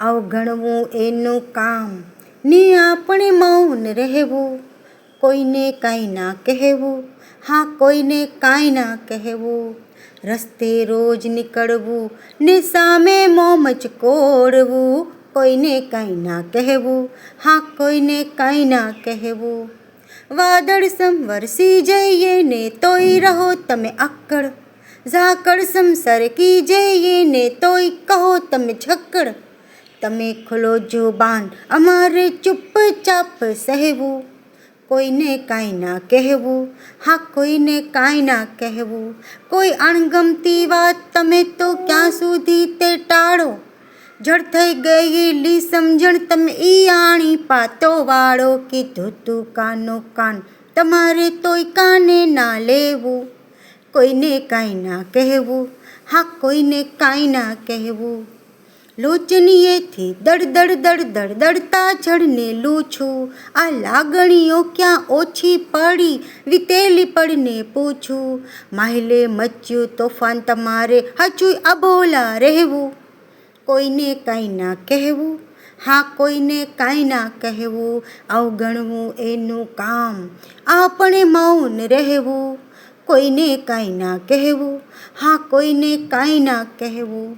અવગણવું એનું કામ ને આપણે મૌન રહેવું, કોઈને કાંઈ ના કહેવું, હા કોઈને કાંઈ ના કહેવું, રસ્તે રોજ નીકળવું ને સામે મોં મચકોડવું, કોઈને કાંઈ ના કહેવું, હા કોઈને કાંઈ ના કહેવું. વાદળ સમ વરસી જઈએ ને તોય રહો તમે આકળ, ઝાકળ સમ સરકી જઈએ ને તોય કહો તમે ઝક્કડ. તમે ખોલો જુબાન અમારે ચૂપચાપ સહેવું, કોઈને કાંઈ ના કહેવું, હા કોઈને કાંઈ ના કહેવું. કોઈ અણગમતી વાત તમે તો ક્યાં સુધી તે ટાળો, જડ થઈ ગયેલી સમજણ તમે ઈ આણી પાતો વાળો. કીધું તું કાનો કાન તમારે તોય કાને ના લેવું, કોઈને કાંઈ ના કહેવું, હા કોઈને કાંઈ ના કહેવું. લોચનીએથી દડ દડ દડ દડ દડતા જળને લૂછું, આ લાગણીઓ ક્યાં ઓછી પડી વીતેલી પળને પૂછું. માહિલે મચ્યું તોફાન તમારે હજુય અબોલા રહેવું, કોઈને કાંઈ ના કહેવું, હા કોઈને કાંઈ ના કહેવું. અવગણવું એનું કામ આપણે મૌન રહેવું, કોઈને કાંઈ ના કહેવું, હા કોઈને કાંઈ ના કહેવું.